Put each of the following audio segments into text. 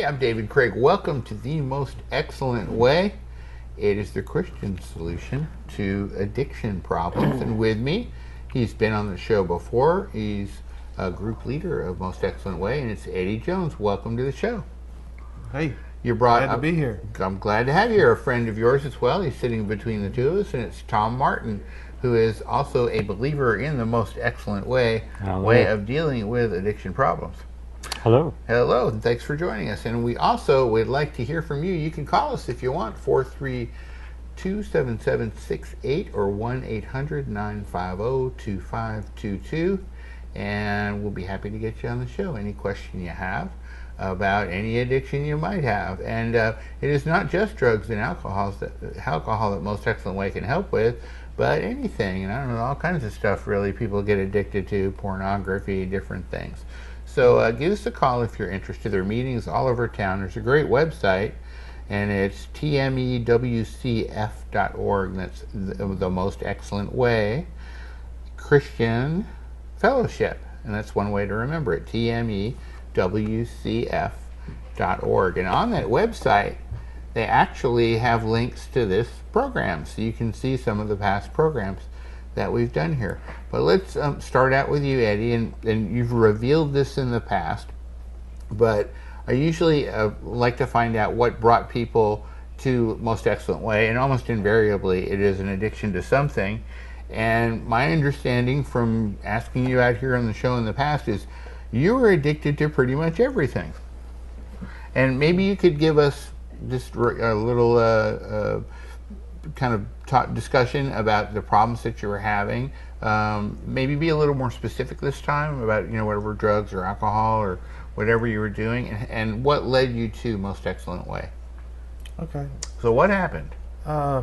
Hey, I'm David Craig. Welcome to The Most Excellent Way. It is the Christian solution to addiction problems. And with me, he's been on the show before. He's a group leader of Most Excellent Way, and it's Eddie Jones. Welcome to the show. Hey, You're glad to be here. I'm glad to have you here. A friend of yours as well. He's sitting between the two of us, and it's Tom Martin, who is also a believer in the Most Excellent Way of dealing with addiction problems. Hello. Hello, and thanks for joining us. And we also would like to hear from you. You can call us if you want, 432-7768 or 1-800-950-2522, and we'll be happy to get you on the show. Any question you have about any addiction you might have. And it is not just drugs and alcohol that Most Excellent Way can help with, but anything, and I don't know, all kinds of stuff really people get addicted to, pornography, different things. So give us a call if you're interested. There are meetings all over town. There's a great website, and it's tmewcf.org. That's the Most Excellent Way Christian Fellowship, and that's one way to remember it, tmewcf.org. And on that website, they actually have links to this program, so you can see some of the past programs that we've done here. But let's start out with you, Eddie, and you've revealed this in the past, but I usually like to find out what brought people to Most Excellent Way, and almost invariably it is an addiction to something. And my understanding from asking you out here on the show in the past is you were addicted to pretty much everything. And maybe you could give us just a little kind of discussion about the problems that you were having. Maybe be a little more specific this time about, whatever drugs or alcohol or whatever you were doing, and what led you to Most Excellent Way. Okay. So what happened? I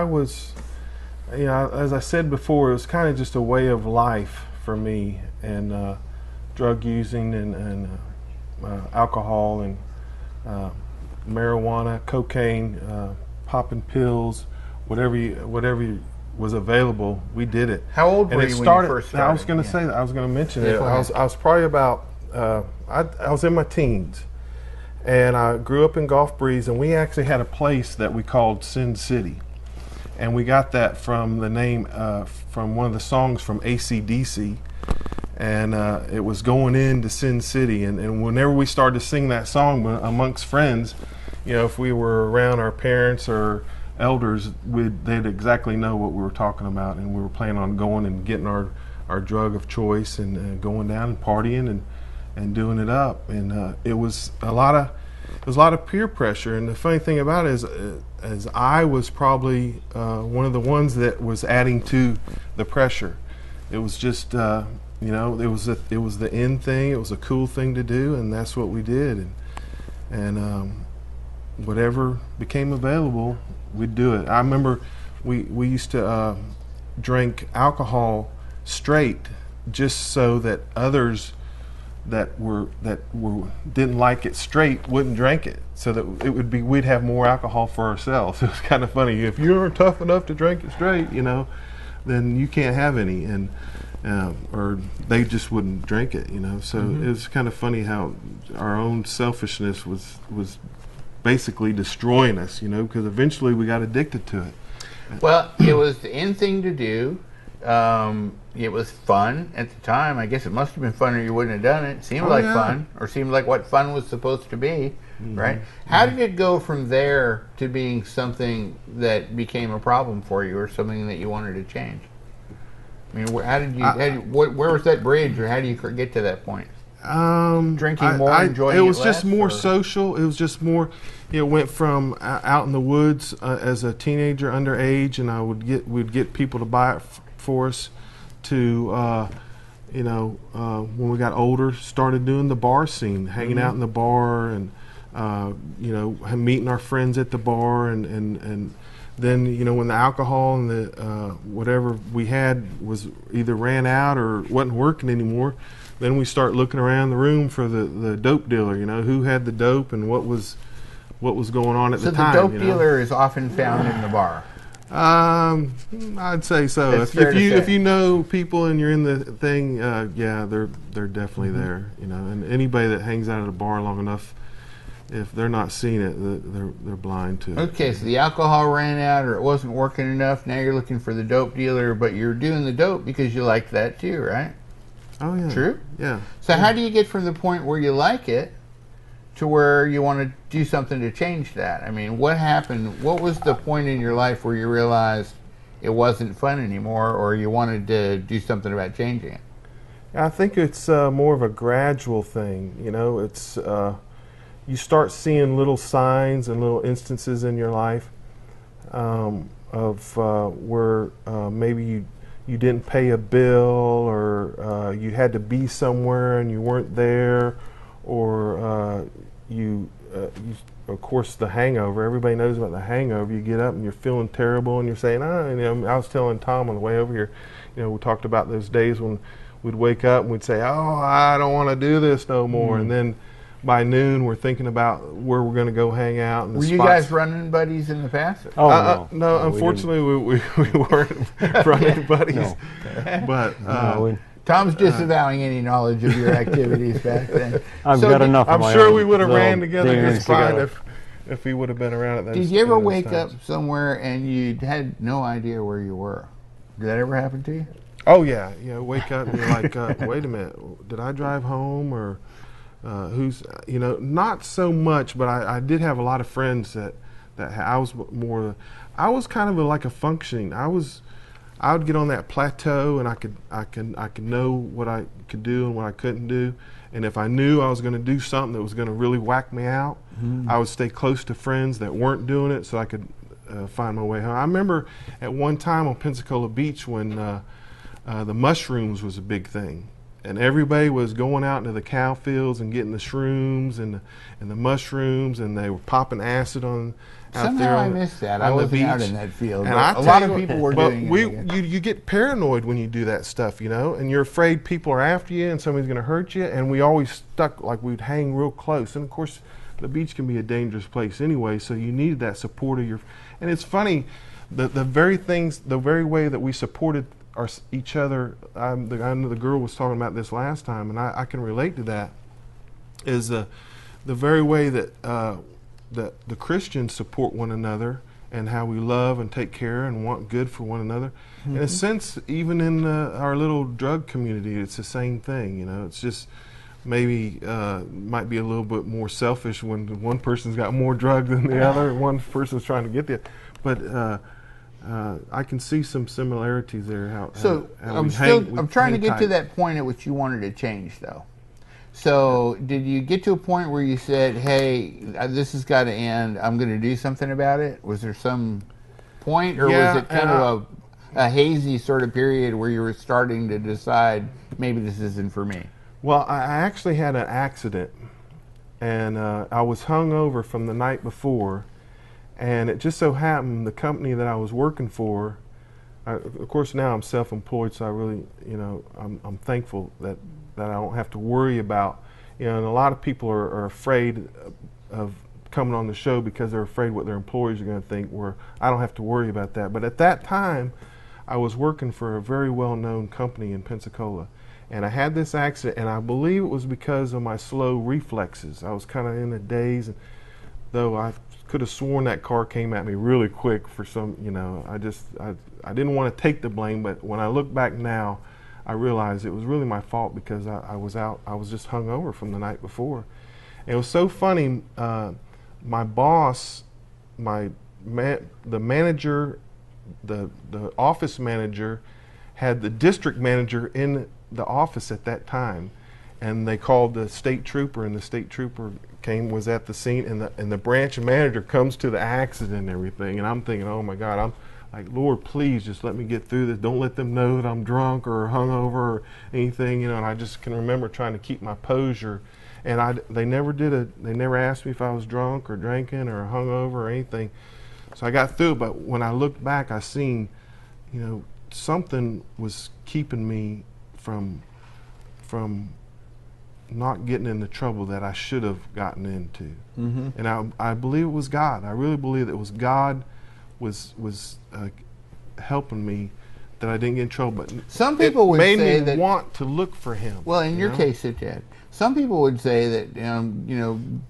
was, as I said before, it was kind of just a way of life for me, and drug using and alcohol and marijuana, cocaine, popping pills, whatever was available, we did it. How old were you when you first started? I was going to say that. I was going to mention it. I was probably about, I was in my teens, and I grew up in Gulf Breeze, and we actually had a place that we called Sin City, and we got that from the name from one of the songs from AC/DC, and it was going into Sin City, and whenever we started to sing that song amongst friends, if we were around our parents or elders, they'd exactly know what we were talking about, and we were planning on going and getting our drug of choice and going down and partying and doing it up. And it was a lot of peer pressure. And the funny thing about it is I was probably one of the ones that was adding to the pressure. It was just it was the in thing. It was a cool thing to do, and that's what we did. And whatever became available, we'd do it. I remember we used to drink alcohol straight, just so that others that didn't like it straight wouldn't drink it, so that we'd have more alcohol for ourselves. It was kind of funny. If you aren't tough enough to drink it straight, then you can't have any, and or they just wouldn't drink it. So It was kind of funny how our own selfishness was basically destroying us, because eventually we got addicted to it. Well, it was the in thing to do. It was fun at the time. I guess it must have been fun or you wouldn't have done it. It seemed like fun, or seemed like what fun was supposed to be, right? How did it go from there to being something that became a problem for you, or something that you wanted to change? I mean, where was that bridge, or how do you get to that point? Drinking more, enjoying it was less, just more social. It was just more, went from out in the woods as a teenager, underage, and we'd get people to buy it for us, to when we got older, started doing the bar scene, hanging out in the bar, and meeting our friends at the bar, and then when the alcohol and the whatever we had was either ran out or wasn't working anymore, then we start looking around the room for the dope dealer, who had the dope and what was going on at the time. So the dope dealer is often found in the bar. I'd say so. If you know people and you're in the thing, yeah, they're definitely there. You know, and anybody that hangs out at a bar long enough, if they're not seeing it, they're blind to it. Okay, so the alcohol ran out, or it wasn't working enough. Now you're looking for the dope dealer, but you're doing the dope because you like that too, right? Oh yeah. True. Yeah. So how do you get from the point where you like it to where you want to do something to change that? I mean, what happened? What was the point in your life where you realized it wasn't fun anymore, or you wanted to do something about changing it? I think it's more of a gradual thing. You know, it's you start seeing little signs and little instances in your life of where maybe you didn't pay a bill, or you had to be somewhere and you weren't there, or of course, the hangover. Everybody knows about the hangover. You get up and you're feeling terrible, and you're saying, you know, I was telling Tom on the way over here, you know, we talked about those days when we'd wake up and we'd say, oh, I don't want to do this no more. And then by noon, we're thinking about where we're going to go hang out. And were you guys running buddies in the past? Oh, no, unfortunately, we weren't running buddies. No. But Tom's disavowing any knowledge of your activities back then. I've got enough. I'm sure we would have ran together just fine if he would have been around at that. Did you ever wake up somewhere and you had no idea where you were? Did that ever happen to you? Oh yeah, wake up and you're like, wait a minute, did I drive home, or who's, you know, not so much, but I did have a lot of friends that I was kind of like a functioning. I would get on that plateau, and I could know what I could do and what I couldn't do. And if I knew I was going to do something that was going to really whack me out, I would stay close to friends that weren't doing it, so I could find my way home. I remember at one time on Pensacola Beach when the mushrooms was a big thing, and everybody was going out into the cow fields and getting the shrooms and the mushrooms, and they were popping acid on. Somehow I missed that. I wasn't out in that field. And a lot of people were doing it. You get paranoid when you do that stuff, you know, and you're afraid people are after you and somebody's going to hurt you. And we always stuck, like we'd hang real close. And of course, the beach can be a dangerous place anyway, so you needed that support of your. And it's funny, the very way that we supported each other. I know the girl was talking about this last time, and I can relate to that. Is the very way that the Christians support one another, and how we love and take care and want good for one another. In a sense, even in our little drug community, it's the same thing. You know, it's just maybe might be a little bit more selfish when one person's got more drug than the other, and one person's trying to get the other. But I can see some similarities there. I'm trying to get to that point at which you wanted to change, though. So did you get to a point where you said, hey, this has got to end, I'm going to do something about it? Was there some point, or was it kind of a hazy sort of period where you were starting to decide, maybe this isn't for me? Well, I actually had an accident, and I was hungover from the night before, and it just so happened the company that I was working for, of course now I'm self-employed, so I really, you know, I'm thankful that I don't have to worry about, you know, and a lot of people are afraid of coming on the show because they're afraid what their employees are going to think, where I don't have to worry about that. But at that time, I was working for a very well-known company in Pensacola, and I had this accident, and I believe it was because of my slow reflexes. I was kind of in a daze, and though I could have sworn that car came at me really quick for some, you know, I didn't want to take the blame, but when I look back now, I realized it was really my fault because I was just hungover from the night before. And it was so funny, my boss, the manager, the office manager had the district manager in the office at that time, and they called the state trooper, and the state trooper was at the scene, and the branch manager comes to the accident and everything, and I'm thinking, oh my God, I'm like, Lord, please just let me get through this. Don't let them know that I'm drunk or hungover or anything, you know. And I just can remember trying to keep my posure, and they never asked me if I was drunk or drinking or hungover or anything. So I got through it, but when I looked back, I seen, you know, something was keeping me from not getting in the trouble that I should have gotten into. And I believe it was God. I really believe it was God was helping me, that I didn't get in trouble. But some people would say made me that, want to look for Him. Well, in your case, it did. Some people would say that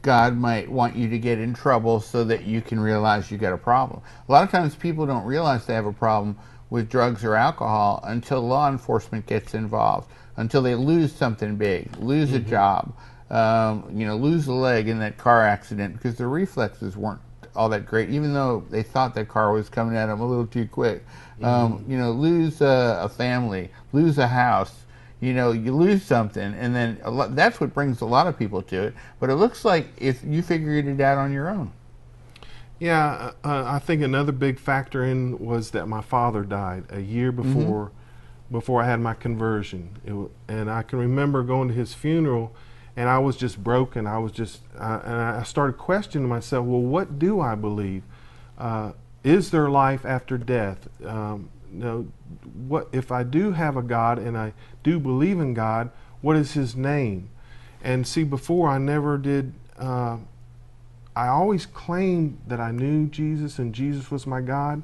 God might want you to get in trouble so that you can realize you got a problem. A lot of times, people don't realize they have a problem with drugs or alcohol until law enforcement gets involved, until they lose something big, lose a job, lose a leg in that car accident because their reflexes weren't all that great, even though they thought that car was coming at them a little too quick. Lose a family, lose a house. You lose something, and then that's what brings a lot of people to it. But it looks like if you figured it out on your own. Yeah, I think another big factor in was that my father died a year before I had my conversion. And I can remember going to his funeral, and I was just broken. I started questioning myself. Well, what do I believe? Is there life after death? What if I do have a God and I do believe in God? What is His name? And see, before I never did. I always claimed that I knew Jesus and Jesus was my God,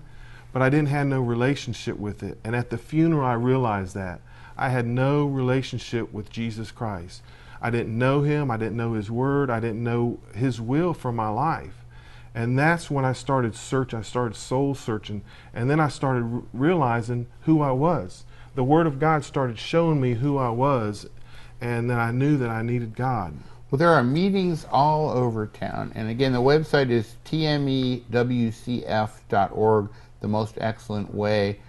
but I didn't have no relationship with it. And at the funeral, I realized that I had no relationship with Jesus Christ. I didn't know Him. I didn't know His Word. I didn't know His will for my life. And that's when I started searching. I started soul searching. And then I started realizing who I was. The Word of God started showing me who I was. And then I knew that I needed God. Well, there are meetings all over town. And again, the website is tmewcf.org, the most excellent way.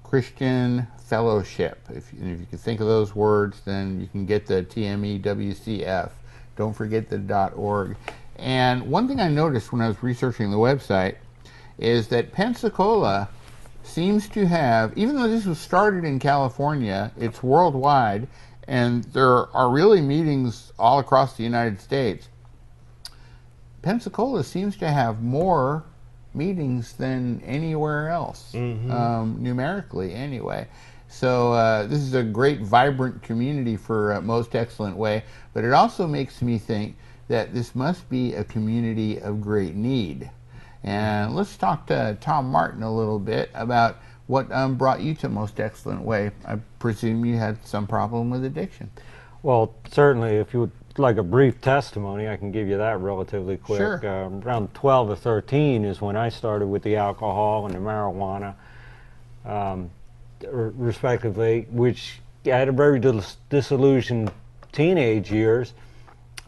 Christian Fellowship. If you can think of those words, then you can get the TMEWCF. Don't forget the .org. And one thing I noticed when I was researching the website is that Pensacola seems to have, even though this was started in California, it's worldwide, and there are really meetings all across the United States. Pensacola seems to have more meetings than anywhere else, numerically anyway. So this is a great, vibrant community for Most Excellent Way, but it also makes me think that this must be a community of great need. And let's talk to Tom Martin a little bit about what brought you to Most Excellent Way. I presume you had some problem with addiction. Well, certainly, if you would like a brief testimony, I can give you that relatively quick. Sure. Around 12 or 13 is when I started with the alcohol and the marijuana, respectively, which I had a very disillusioned teenage years,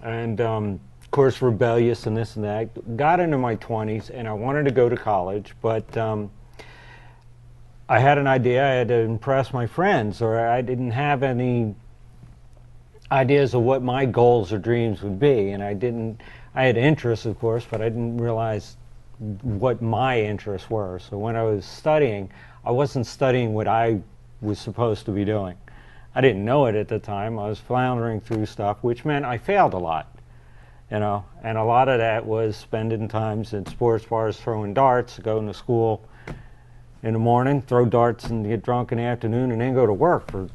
and of course rebellious and this and that. Got into my 20s, and I wanted to go to college, but I had an idea. I had to impress my friends, or I didn't have any ideas of what my goals or dreams would be. And I had interests, of course, but I didn't realize what my interests were. So when I was studying, I wasn't studying what I was supposed to be doing. I didn't know it at the time. I was floundering through stuff, which meant I failed a lot, and a lot of that was spending times in sports bars, throwing darts, going to school in the morning, throw darts and get drunk in the afternoon, and then go to work for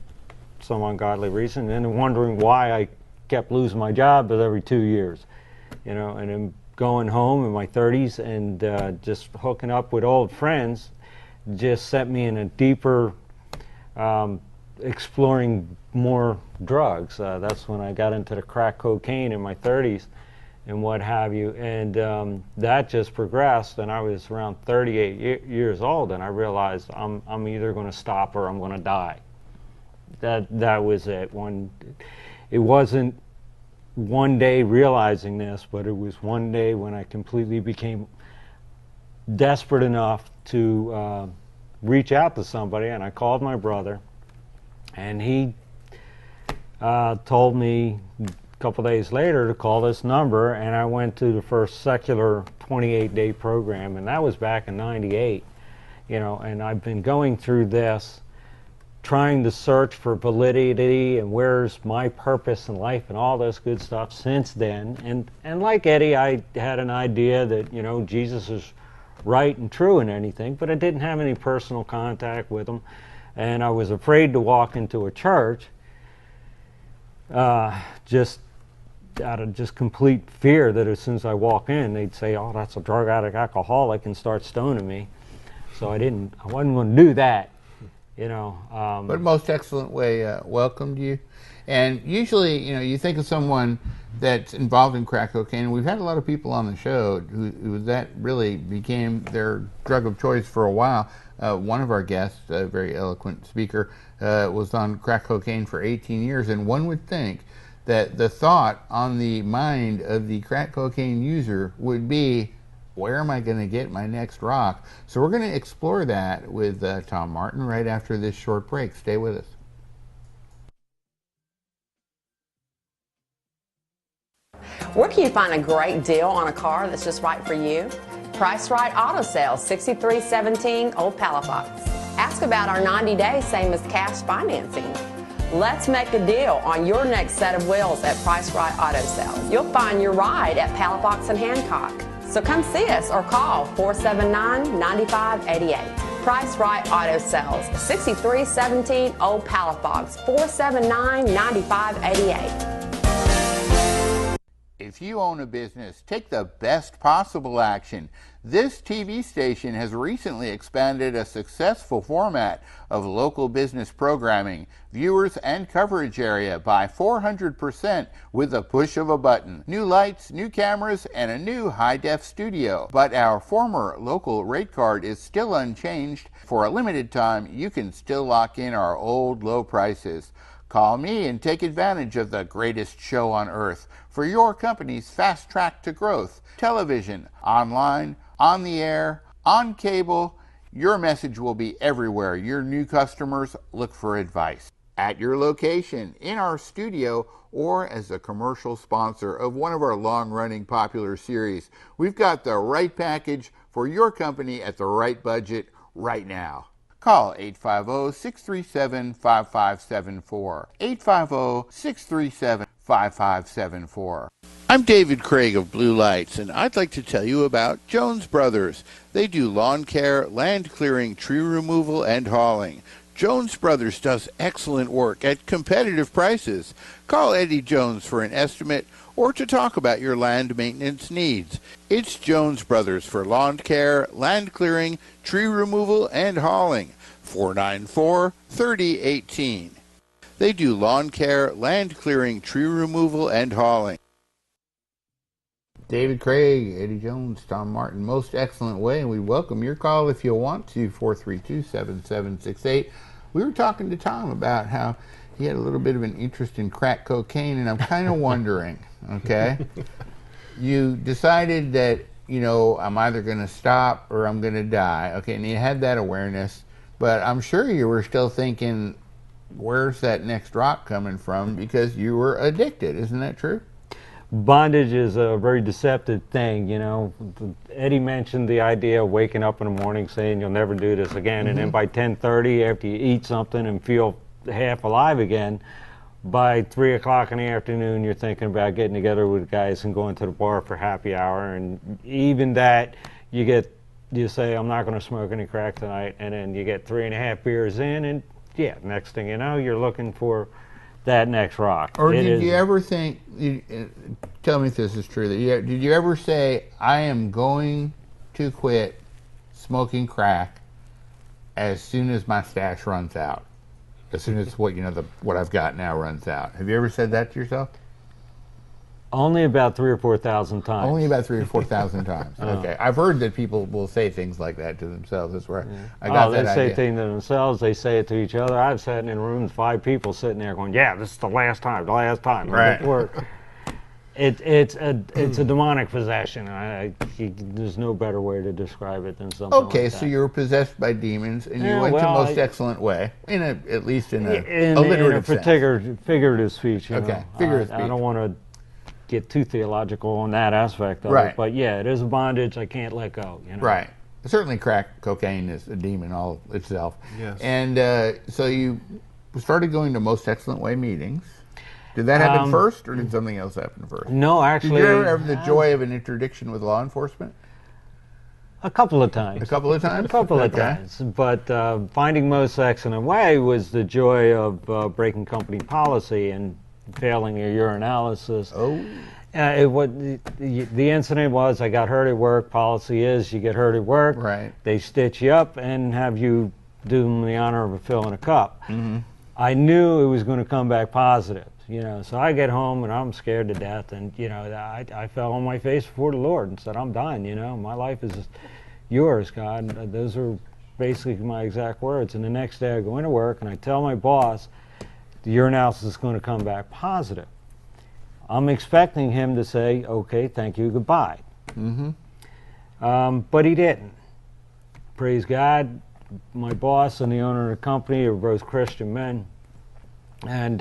some ungodly reason, and then wondering why I kept losing my job every 2 years, and then going home in my 30s and just hooking up with old friends just set me in a deeper, exploring more drugs. That's when I got into the crack cocaine in my 30s and what have you, and that just progressed, and I was around 38 years old, and I realized I'm either going to stop or I'm going to die. That was it. It wasn't one day realizing this, but it was one day when I completely became desperate enough to reach out to somebody, and I called my brother, and he told me a couple days later to call this number, and I went to the first secular 28-day program, and that was back in '98, and I've been going through this, trying to search for validity and where's my purpose in life and all this good stuff since then. And like Eddie, I had an idea that, Jesus is right and true in anything, but I didn't have any personal contact with him. And I was afraid to walk into a church, just out of just complete fear that as soon as I walk in, they'd say, "Oh, that's a drug addict, alcoholic," and start stoning me. So I wasn't going to do that, you know. But Most Excellent Way welcomed you. And usually, you know, you think of someone that's involved in crack cocaine. We've had a lot of people on the show who that really became their drug of choice for a while. One of our guests, a very eloquent speaker, was on crack cocaine for 18 years. And one would think that the thought on the mind of the crack cocaine user would be, where am I going to get my next rock? So we're going to explore that with Tom Martin right after this short break. Stay with us. Where can you find a great deal on a car that's just right for you? Price Right Auto Sales, 6317 Old Palafox. Ask about our 90-day same as cash financing. Let's make a deal on your next set of wheels at Price Right Auto Sales. You'll find your ride at Palafox and Hancock. So come see us or call 479-9588. Price Right Auto Sales, 6317 Old Palafox, 479-9588. If you own a business, take the best possible action. This TV station has recently expanded a successful format of local business programming, viewers and coverage area by 400% with the push of a button. New lights, new cameras, and a new high-def studio. But our former local rate card is still unchanged. For a limited time, you can still lock in our old low prices. Call me and take advantage of the greatest show on earth for your company's fast track to growth. Television, online, on the air, on cable, your message will be everywhere. Your new customers look for advice. At your location, in our studio, or as a commercial sponsor of one of our long-running popular series, we've got the right package for your company at the right budget right now. Call 850-637-5574. 850-637-5574. I'm David Craig of Blue Lights, and I'd like to tell you about Jones Brothers. They do lawn care, land clearing, tree removal, and hauling. Jones Brothers does excellent work at competitive prices. Call Eddie Jones for an estimate or to talk about your land maintenance needs. It's Jones Brothers for lawn care, land clearing, tree removal, and hauling. 494-3018. They do lawn care, land clearing, tree removal, and hauling. David Craig, Eddie Jones, Tom Martin, Most Excellent Way, and we welcome your call if you want to, 432-7768. We were talking to Tom about how he had a little bit of an interest in crack cocaine, and I'm kind of wondering, okay, you decided that, you know, I'm either going to stop or I'm going to die, okay, and you had that awareness, but I'm sure you were still thinking, where's that next rock coming from, because you were addicted, isn't that true? Bondage is a very deceptive thing, you know. Eddie mentioned the idea of waking up in the morning saying you'll never do this again, and then by 10:30, after you eat something and feel half alive again, by 3 o'clock in the afternoon, you're thinking about getting together with guys and going to the bar for happy hour, and even that, you say, I'm not going to smoke any crack tonight, and then you get 3.5 beers in, and yeah, next thing you know, you're looking for that next rock. Or did you ever think, tell me if this is true, did you ever say, I am going to quit smoking crack as soon as my stash runs out? As soon as what I've got now runs out. Have you ever said that to yourself? Only about 3,000 or 4,000 times. Only about 3,000 or 4,000 times. Okay. I've heard that people will say things like that to themselves. That's where I got that idea. They say things to themselves. They say it to each other. I've sat in rooms, 5 people sitting there going, yeah, this is the last time. Right. It's a demonic possession. There's no better way to describe it than something like that. Okay, so you were possessed by demons, and you went to Most Excellent Way, at least in a alliterative sense. Figurative speech. Okay, figurative speech. I don't want to get too theological on that aspect of it, but yeah, it is a bondage I can't let go. You know? Right. Certainly crack cocaine is a demon all itself. Yes. And so you started going to Most Excellent Way meetings. Did that happen first, or did something else happen first? No, actually. Did you ever have the joy of an interdiction with law enforcement? A couple of times. A couple of times? A couple of times. But finding Most Excellent Way was the joy of breaking company policy and failing your urinalysis. Oh. The incident was I got hurt at work. Policy is you get hurt at work, Right. they stitch you up and have you do them the honor of filling a cup. Mm-hmm. I knew it was going to come back positive, you know. So I get home and I'm scared to death, and you know, I fell on my face before the Lord and said, "I'm done. You know, my life is yours, God." Those are basically my exact words. And the next day I go into work and I tell my boss, the urinalysis is going to come back positive. I'm expecting him to say, "Okay, thank you, goodbye." Mm-hmm. But he didn't. Praise God. My boss and the owner of the company are both Christian men. And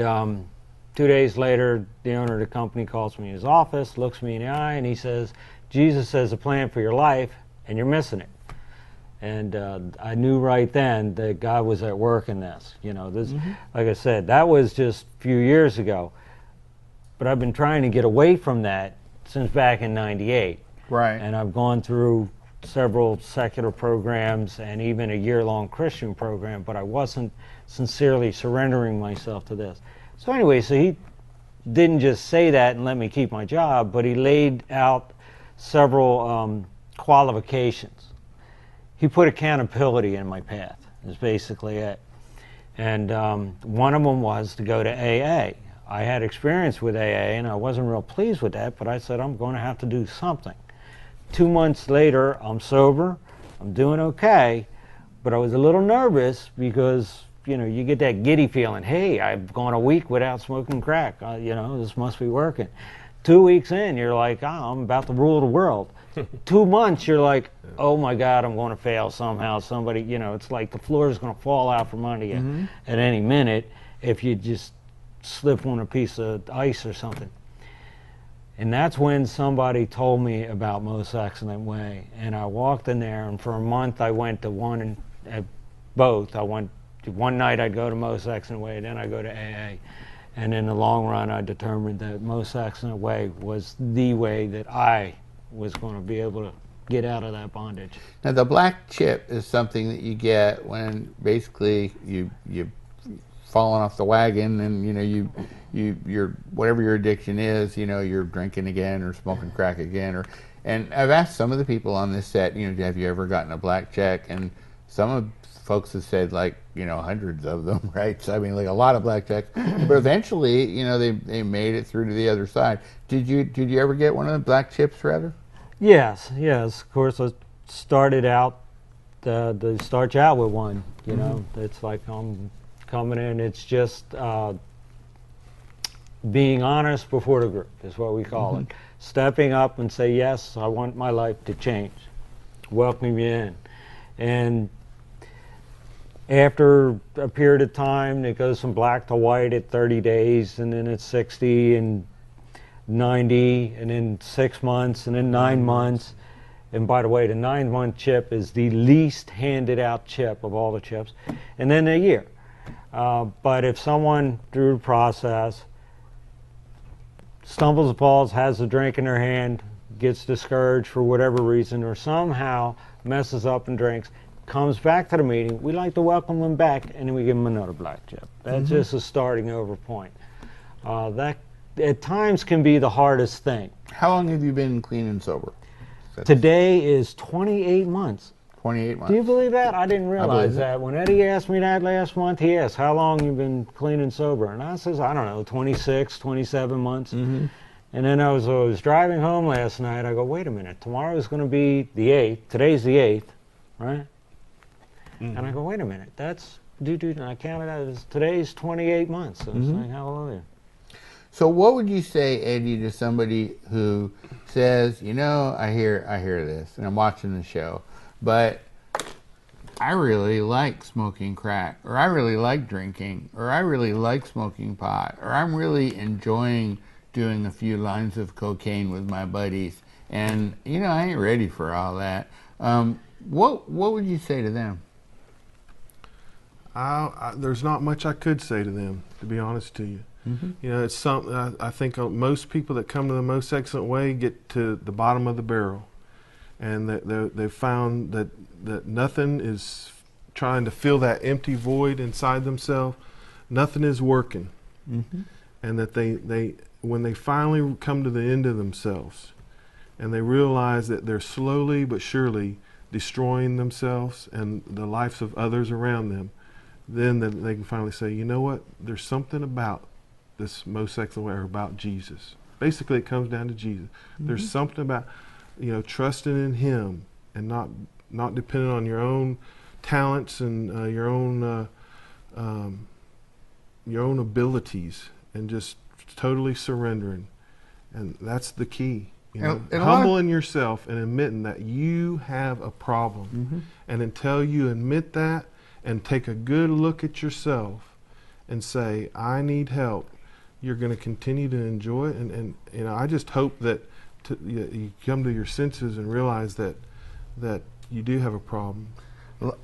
2 days later, the owner of the company calls me in his office, looks me in the eye, and he says, "Jesus has a plan for your life, and you're missing it." And I knew right then that God was at work in this. You know, this, like I said, that was just a few years ago. But I've been trying to get away from that since back in '98. Right. And I've gone through several secular programs and even a year-long Christian program, but I wasn't sincerely surrendering myself to this. So anyway, so he didn't just say that and let me keep my job, but he laid out several qualifications. He put accountability in my path, is basically it. And one of them was to go to AA. I had experience with AA, and I wasn't real pleased with that, but I said, I'm going to have to do something. 2 months later, I'm sober, I'm doing okay, but I was a little nervous because, you know, you get that giddy feeling, hey, I've gone a week without smoking crack, you know, this must be working. 2 weeks in, you're like, oh, I'm about to rule the world. 2 months, you're like, oh my God, I'm going to fail somehow. Somebody, you know, it's like the floor is going to fall out from under you at any minute if you just slip on a piece of ice or something. And that's when somebody told me about Most Excellent Way. And I walked in there, and for a month I went to both. I went to one night I'd go to Most Excellent Way, then I'd go to AA. And in the long run, I determined that Most Excellent Way was the way that I was going to be able to get out of that bondage. Now, the black chip is something that you get when basically you've fallen off the wagon, and you know you're whatever your addiction is, you know, you're drinking again or smoking crack again, and I've asked some of the people on this set, you know, have you ever gotten a black check? And some of folks have said, like, you know, hundreds of them, right? So I mean, like a lot of black checks, but eventually, you know, they made it through to the other side. Did you ever get one of the black chips, rather? Yes. Of course, I started out. They start you out with one. You know, it's like I'm coming in. It's just being honest before the group is what we call it. Stepping up and say, yes, I want my life to change. Welcome you in. And after a period of time, it goes from black to white at 30 days, and then it's 60 and 90, and then 6 months, and then 9 months. And by the way, the 9-month chip is the least handed out chip of all the chips. And then a year. But if someone through the process stumbles and falls, has a drink in their hand, gets discouraged for whatever reason, or somehow messes up and drinks, comes back to the meeting, we like to welcome them back, and then we give them another black chip. That's just a starting over point. That at times can be the hardest thing. How long have you been clean and sober? Today is 28 months. 28 months. Do you believe that? I didn't realize that. When Eddie asked me that last month, he asked, how long you been clean and sober? And I says, I don't know, 26, 27 months. And then I was driving home last night. I go, wait a minute, tomorrow's going to be the 8th. Today's the 8th, right? And I go, wait a minute, that's, and I counted out, today's 28 months. So it's like, hallelujah. So what would you say, Eddie, to somebody who says, you know, I hear this, and I'm watching the show, but I really like smoking crack, or I really like drinking, or I really like smoking pot, or I'm really enjoying doing a few lines of cocaine with my buddies, and, you know, I ain't ready for all that. What would you say to them? There's not much I could say to them, to be honest to you. You know, it's something I think most people that come to the Most Excellent Way get to the bottom of the barrel, and they've found that nothing is trying to fill that empty void inside themselves. Nothing is working, and that they when they finally come to the end of themselves, and they realize that they're slowly but surely destroying themselves and the lives of others around them, then they can finally say, you know what, there's something about this most excellent way, or about Jesus. Basically, it comes down to Jesus. There's something about, trusting in Him and not depending on your own talents and your own abilities, and just totally surrendering. And that's the key. Humbling yourself and admitting that you have a problem. And until you admit that and take a good look at yourself and say, I need help, you're going to continue to enjoy it. And I just hope that you come to your senses and realize that you do have a problem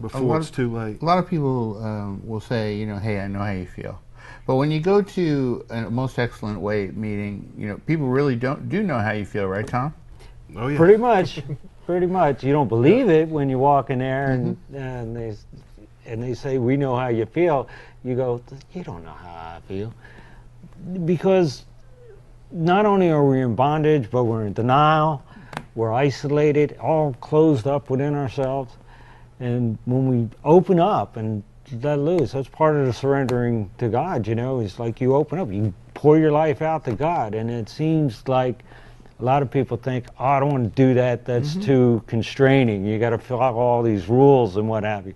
before it's too late. A lot of people will say, hey, I know how you feel. But when you go to a Most Excellent Way meeting, people really do know how you feel, right, Tom? Oh yeah. Pretty much. You don't believe it when you walk in there and they say, we know how you feel. You go, you don't know how I feel. Because not only are we in bondage, but we're in denial, we're isolated, all closed up within ourselves. And when we open up and let loose, that's part of the surrendering to God, It's like you open up, you pour your life out to God. And it seems like a lot of people think, oh, I don't want to do that, that's too constraining. You got to fill out all these rules and what have you.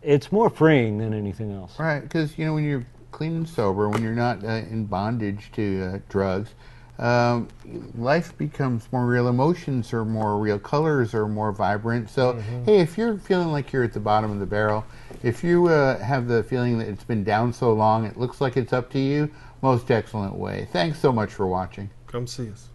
It's more freeing than anything else. Right, because, when you're clean and sober, when you're not in bondage to drugs, life becomes more real. Emotions are more real. Colors are more vibrant. So, hey, if you're feeling like you're at the bottom of the barrel, if you have the feeling that it's been down so long, it looks like it's up to you, Most Excellent Way. Thanks so much for watching. Come see us.